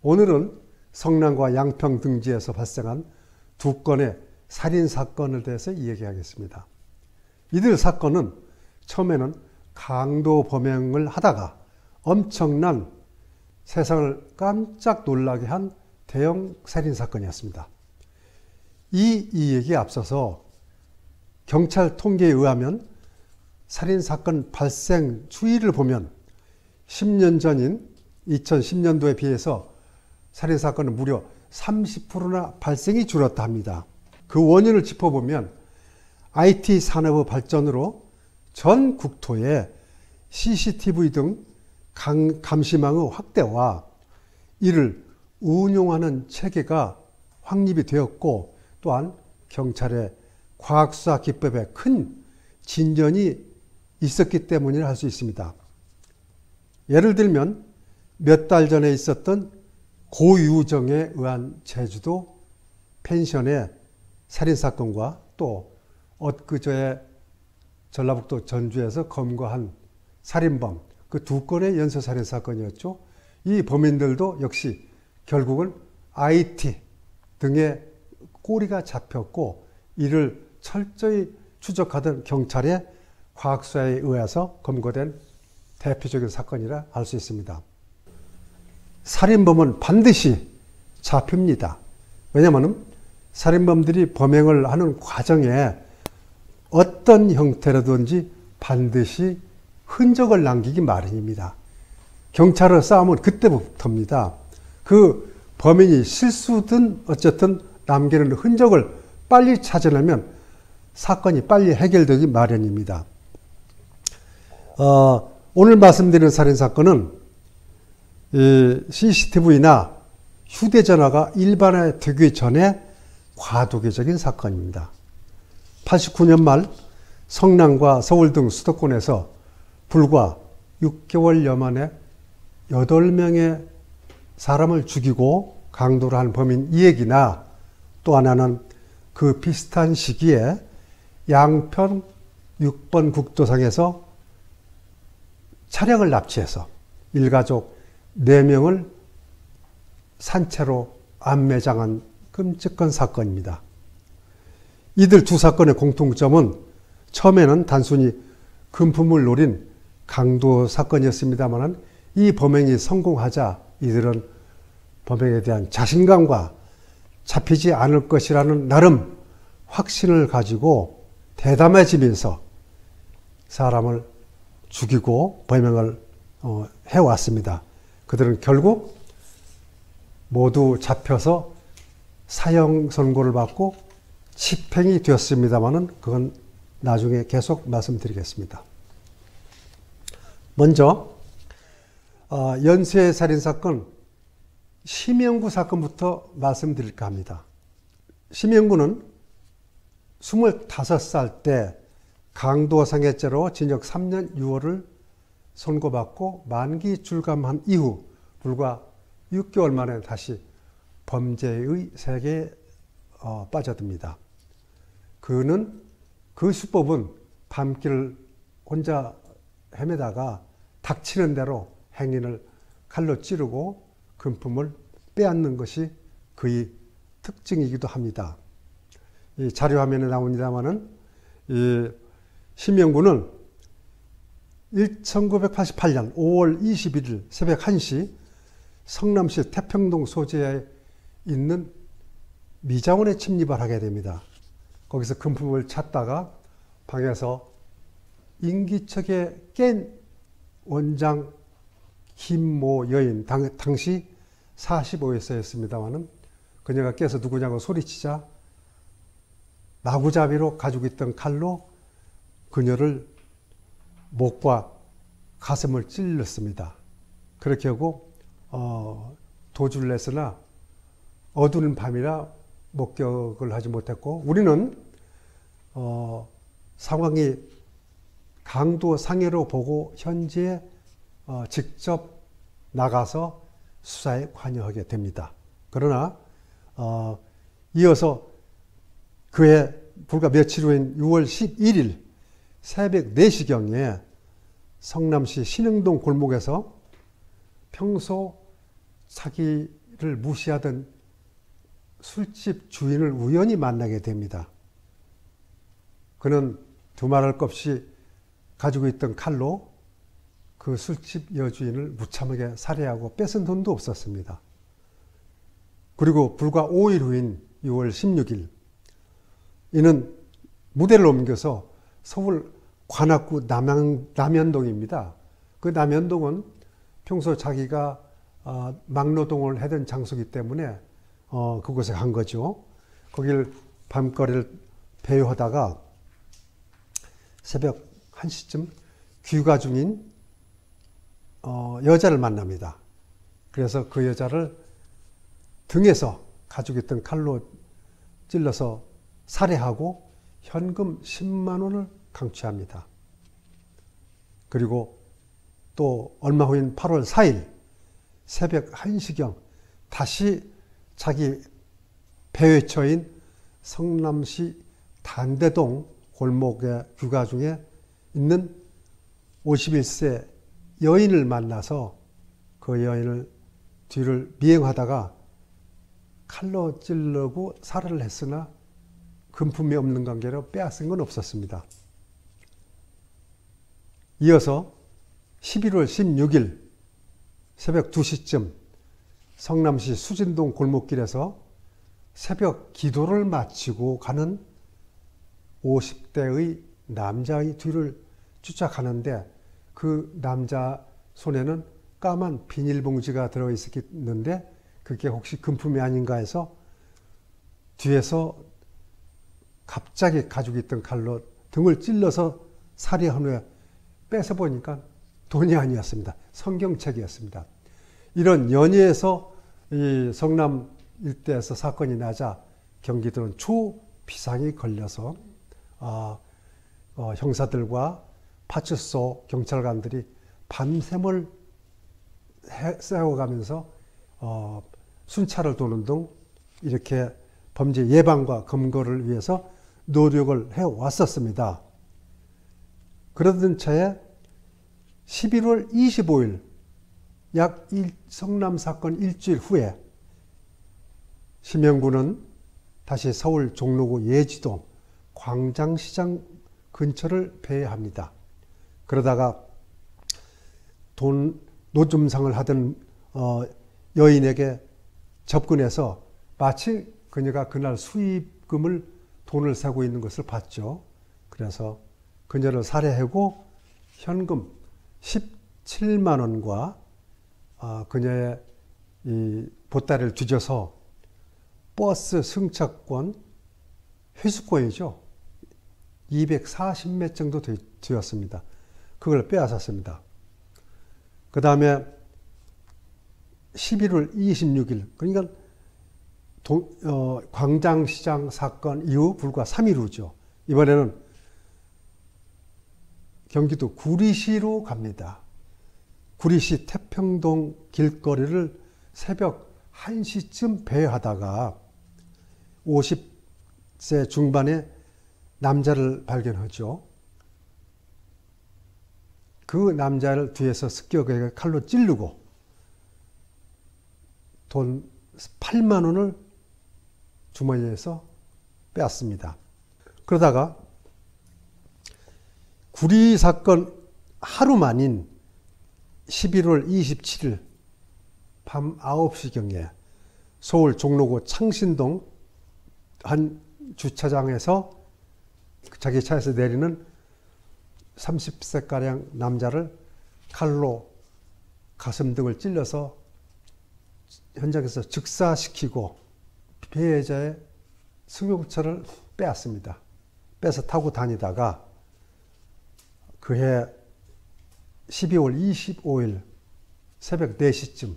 오늘은 성남과 양평 등지에서 발생한 두 건의 살인사건에 대해서 이야기하겠습니다. 이들 사건은 처음에는 강도 범행을 하다가 엄청난 세상을 깜짝 놀라게 한 대형 살인사건이었습니다. 이 얘기에 앞서서 경찰 통계에 의하면 살인사건 발생 추이를 보면 10년 전인 2010년도에 비해서 살인사건은 무려 30%나 발생이 줄었다 합니다. 그 원인을 짚어보면 IT 산업의 발전으로 전 국토에 CCTV 등 감시망의 확대와 이를 운용하는 체계가 확립이 되었고, 또한 경찰의 과학수사 기법에 큰 진전이 있었기 때문이라 할 수 있습니다. 예를 들면 몇 달 전에 있었던 고유정에 의한 제주도 펜션의 살인사건과 또 엊그저에 전라북도 전주에서 검거한 살인범, 그 두 건의 연쇄살인사건이었죠. 이 범인들도 역시 결국은 IT 등의 꼬리가 잡혔고, 이를 철저히 추적하던 경찰의 과학수사에 의해서 검거된 대표적인 사건이라 할 수 있습니다. 살인범은 반드시 잡힙니다. 왜냐하면 살인범들이 범행을 하는 과정에 어떤 형태로든지 반드시 흔적을 남기기 마련입니다. 경찰의 싸움은 그때부터입니다. 그 범인이 실수든 어쨌든 남기는 흔적을 빨리 찾아내면 사건이 빨리 해결되기 마련입니다. 오늘 말씀드리는 살인사건은 CCTV나 휴대전화가 일반화되기 되기 전에 과도기적인 사건입니다. 89년 말 성남과 서울 등 수도권에서 불과 6개월여 만에 8명의 사람을 죽이고 강도를 한 범인 이 얘기나, 또 하나는 그 비슷한 시기에 양평 6번 국도상에서 차량을 납치해서 일가족 4명을 산채로 암매장한 끔찍한 사건입니다. 이들 두 사건의 공통점은 처음에는 단순히 금품을 노린 강도 사건이었습니다만, 이 범행이 성공하자 이들은 범행에 대한 자신감과 잡히지 않을 것이라는 나름 확신을 가지고 대담해지면서 사람을 죽이고 범행을 해왔습니다. 그들은 결국 모두 잡혀서 사형 선고를 받고 집행이 되었습니다만, 그건 나중에 계속 말씀드리겠습니다. 먼저 연쇄살인사건 심영구 사건부터 말씀드릴까 합니다. 심영구는 25살 때 강도상해죄로 징역 3년 6월을 선고받고 만기 출감한 이후 불과 6개월 만에 다시 범죄의 세계에 빠져듭니다. 그는 그 수법은 밤길 혼자 헤매다가 닥치는 대로 행인을 칼로 찌르고 금품을 빼앗는 것이 그의 특징이기도 합니다. 이 자료화면에 나옵니다만은 심영구는 1988년 5월 21일 새벽 1시 성남시 태평동 소재에 있는 미장원에 침입을 하게 됩니다. 거기서 금품을 찾다가 방에서 인기척에 깬 원장 김모 여인, 당시 45세였습니다만 그녀가 깨서 누구냐고 소리치자 마구잡이로 가지고 있던 칼로 그녀를 목과 가슴을 찔렀습니다. 그렇게 하고 도주를 했으나 어두운 밤이라 목격을 하지 못했고, 우리는 상황이 강도 상해로 보고 현지에 직접 나가서 수사에 관여하게 됩니다. 그러나 이어서 그해 불과 며칠 후인 6월 11일 새벽 4시경에 성남시 신흥동 골목에서 평소 자기를 무시하던 술집 주인을 우연히 만나게 됩니다. 그는 두말할 것 없이 가지고 있던 칼로 그 술집 여주인을 무참하게 살해하고 뺏은 돈도 없었습니다. 그리고 불과 5일 후인 6월 16일 이는 무대를 옮겨서 서울 관악구 남현동입니다. 그 남현동은 평소 자기가 막노동을 하던 장소이기 때문에 그곳에 간 거죠. 거길 밤거리를 배회하다가 새벽 1시쯤 귀가 중인 여자를 만납니다. 그래서 그 여자를 등에서 가지고 있던 칼로 찔러서 살해하고 현금 10만 원을 강취합니다. 그리고 또 얼마 후인 8월 4일 새벽 1시경 다시 자기 배회처인 성남시 단대동 골목의 귀가 중에 있는 51세 여인을 만나서 그 여인을 뒤를 미행하다가 칼로 찌르고 살해를 했으나 금품이 없는 관계로 빼앗은 건 없었습니다. 이어서 11월 16일 새벽 2시쯤 성남시 수진동 골목길에서 새벽 기도를 마치고 가는 50대의 남자의 뒤를 쫓아가는데 그 남자 손에는 까만 비닐봉지가 들어있었는데 그게 혹시 금품이 아닌가 해서 뒤에서 갑자기 가지고 있던 칼로 등을 찔러서 살해한 후에 뺏어보니까 돈이 아니었습니다. 성경책이었습니다. 이런 연이에서 이 성남 일대에서 사건이 나자 경기도는 초비상이 걸려서 형사들과 파출소 경찰관들이 밤샘을 세워가면서 순찰을 도는 등 이렇게 범죄 예방과 검거를 위해서 노력을 해왔었습니다. 그러던 차에 11월 25일 약 성남 사건 일주일 후에 심영구는 다시 서울 종로구 예지동 광장시장 근처를 배회합니다. 그러다가 노점상을 하던 여인에게 접근해서 마치 그녀가 그날 수입금을 돈을 세고 있는 것을 봤죠. 그래서 그녀를 살해하고 현금 17만 원과 그녀의 이 보따리를 뒤져서 버스 승차권, 회수권이죠. 240매 정도 되었습니다. 그걸 빼앗았습니다. 그 다음에 11월 26일, 그러니까 광장시장 사건 이후 불과 3일 후죠. 이번에는 경기도 구리시로 갑니다. 구리시 태평동 길거리를 새벽 1시쯤 배회하다가 50세 중반의 남자를 발견하죠. 그 남자를 뒤에서 습격해 칼로 찌르고 돈 8만 원을 주머니에서 빼앗습니다. 그러다가 구리 사건 하루 만인 11월 27일 밤 9시경에 서울 종로구 창신동 한 주차장에서 자기 차에서 내리는 30세가량 남자를 칼로 가슴 등을 찔러서 현장에서 즉사시키고 피해자의 승용차를 빼앗습니다. 빼서 타고 다니다가 그해 12월 25일 새벽 4시쯤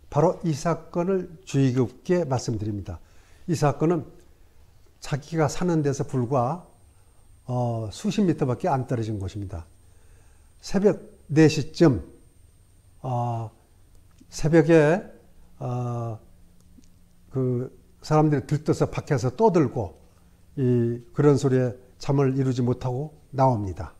바로 이 사건을 주의 깊게 말씀드립니다. 이 사건은 자기가 사는 데서 불과 수십 미터밖에 안 떨어진 곳입니다. 새벽 4시쯤 새벽에 그 사람들이 들떠서 밖에서 떠들고 그런 소리에 잠을 이루지 못하고 나옵니다.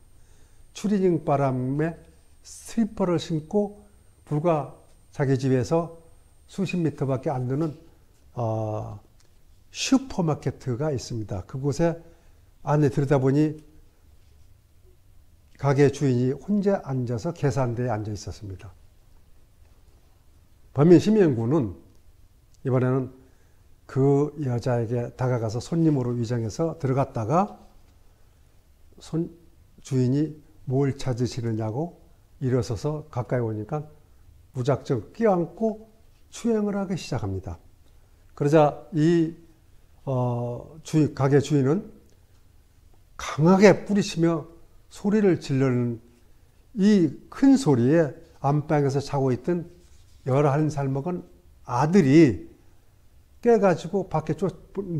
추리닝 바람에 슬리퍼를 신고 불과 자기 집에서 수십 미터밖에 안 되는 슈퍼마켓가 있습니다. 그곳에 안에 들여다보니 가게 주인이 혼자 앉아서 계산대에 앉아 있었습니다. 범인 심영구는 이번에는 그 여자에게 다가가서 손님으로 위장해서 들어갔다가 주인이 뭘 찾으시느냐고 일어서서 가까이 오니까 무작정 껴안고 추행을 하기 시작합니다. 그러자 이 가게 주인은 강하게 뿌리치며 소리를 지르는 이 큰 소리에 안방에서 자고 있던 11살 먹은 아들이 깨가지고 밖에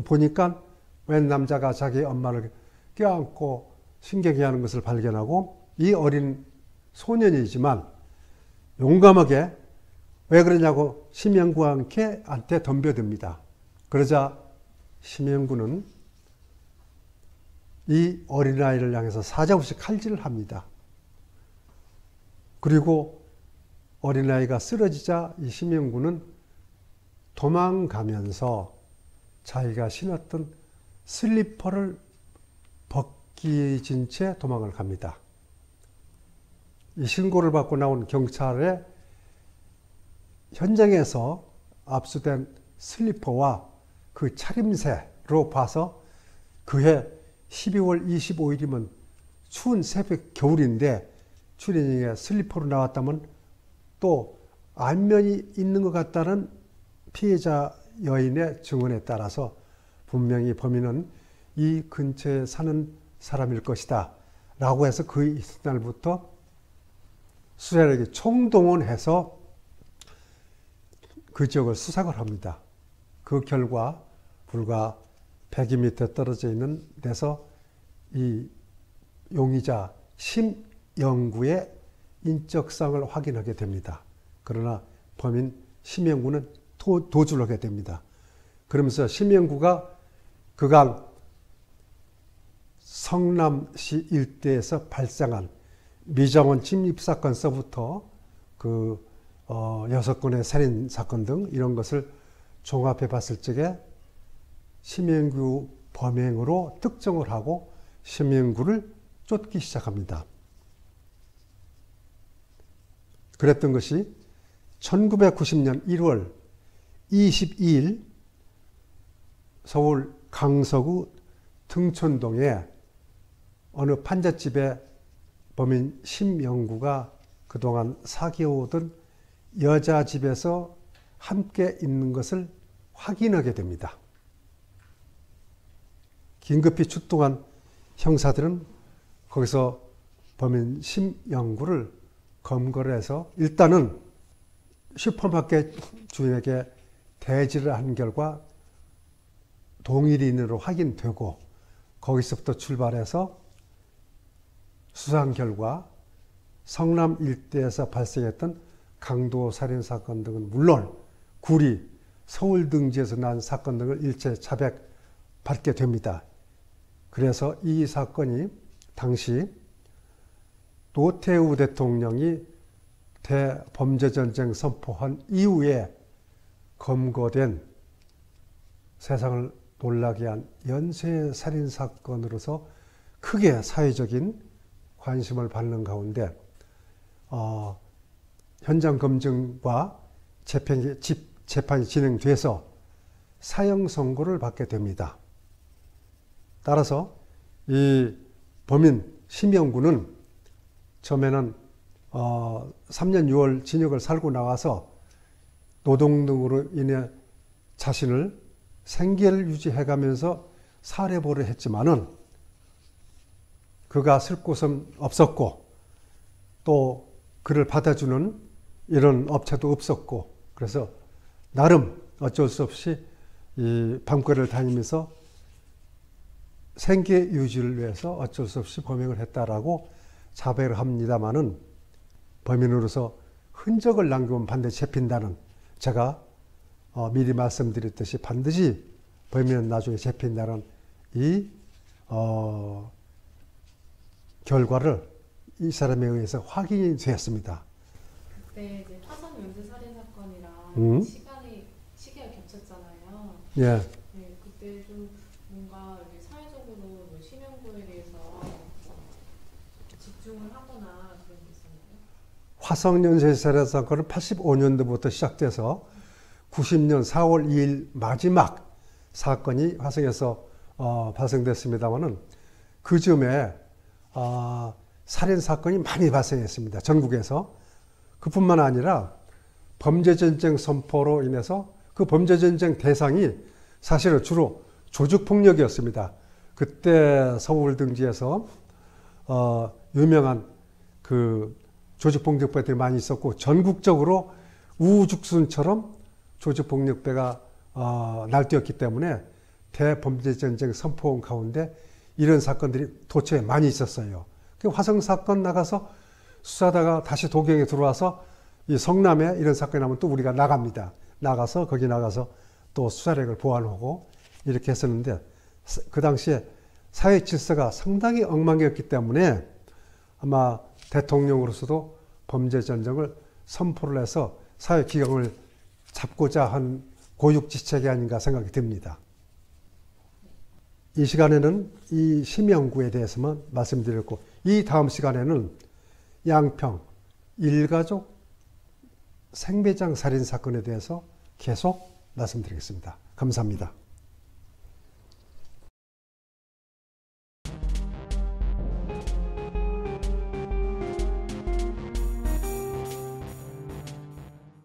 보니까 웬 남자가 자기 엄마를 껴안고 신경이 하는 것을 발견하고 이 어린 소년이지만 용감하게 왜 그러냐고 심영구한테 덤벼듭니다. 그러자 심영구는 이 어린아이를 향해서 사정없이 칼질을 합니다. 그리고 어린아이가 쓰러지자 이 심영구는 도망가면서 자기가 신었던 슬리퍼를 벗기진 채 도망을 갑니다. 이 신고를 받고 나온 경찰에 현장에서 압수된 슬리퍼와 그 차림새로 봐서 그해 12월 25일이면 추운 새벽 겨울인데 추리닝에 슬리퍼로 나왔다면 또 안면이 있는 것 같다는 피해자 여인의 증언에 따라서 분명히 범인은 이 근처에 사는 사람일 것이다 라고 해서 그 이튿날부터 수사력이 총동원해서 그 지역을 수색을 합니다. 그 결과 불과 100m 떨어져 있는 데서 이 용의자 심영구의 인적사항을 확인하게 됩니다. 그러나 범인 심영구는 도주를 하게 됩니다. 그러면서 심영구가 그간 성남시 일대에서 발생한 미정원 침입사건서부터 그 6건의 살인사건 등 이런 것을 종합해 봤을 적에 심영구 범행으로 특정을 하고 심영구를 쫓기 시작합니다. 그랬던 것이 1990년 1월 22일 서울 강서구 등촌동에 어느 판잣집에 범인 심영구가 그동안 사귀어오던 여자 집에서 함께 있는 것을 확인하게 됩니다. 긴급히 출동한 형사들은 거기서 범인 심영구를 검거를 해서 일단은 슈퍼마켓 주인에게 대지를 한 결과 동일인으로 확인되고 거기서부터 출발해서 수상 결과 성남 일대에서 발생했던 강도 살인사건 등은 물론 구리, 서울 등지에서 난 사건 등을 일체 자백받게 됩니다. 그래서 이 사건이 당시 노태우 대통령이 대범죄전쟁 선포한 이후에 검거된 세상을 놀라게 한 연쇄살인사건으로서 크게 사회적인 관심을 받는 가운데 현장 검증과 재판이 진행돼서 사형 선고를 받게 됩니다. 따라서 이 범인 심영구는 처음에는 3년 6월 징역을 살고 나와서 노동 등으로 인해 자신을 생계를 유지해가면서 살해보를 했지만은 그가 쓸 곳은 없었고 또 그를 받아주는 이런 업체도 없었고 그래서 나름 어쩔 수 없이 이 밤거리를 다니면서 생계 유지를 위해서 어쩔 수 없이 범행을 했다라고 자백을 합니다마는 범인으로서 흔적을 남기면 반드시 잡힌다는 제가 미리 말씀드렸듯이 반드시 범인은 나중에 잡힌다는 이 결과를 이 사람에 의해서 확인이 되었습니다. 그때 이제 화성 연쇄 살인 사건이랑 시간이 예. 네, 그때 좀 뭔가 이렇게 사회적으로 심형구에 대해서 집중을 하거나 그런 게 있었나요? 화성연쇄살인 사건은 85년도부터 시작돼서 90년 4월 2일 마지막 사건이 화성에서 발생됐습니다만은 그 즈음에 살인 사건이 많이 발생했습니다. 전국에서. 그뿐만 아니라 범죄전쟁 선포로 인해서 그 범죄전쟁 대상이 사실은 주로 조직폭력이었습니다. 그때 서울 등지에서 유명한 그 조직폭력배들이 많이 있었고 전국적으로 우후죽순처럼 조직폭력배가 날뛰었기 때문에 대범죄전쟁 선포원 가운데 이런 사건들이 도처에 많이 있었어요. 그 화성 사건 나가서 수사다가 다시 도경에 들어와서 이 성남에 이런 사건이 나면 또 우리가 나갑니다. 나가서 거기 나가서 또 수사력을 보완하고 이렇게 했었는데 그 당시에 사회 질서가 상당히 엉망이었기 때문에 아마 대통령으로서도 범죄전쟁을 선포를 해서 사회 기강을 잡고자 한 고육지책이 아닌가 생각이 듭니다. 이 시간에는 이 심형구에 대해서만 말씀드렸고 이 다음 시간에는 양평 일가족 생매장 살인 사건에 대해서 계속 말씀드리겠습니다. 감사합니다.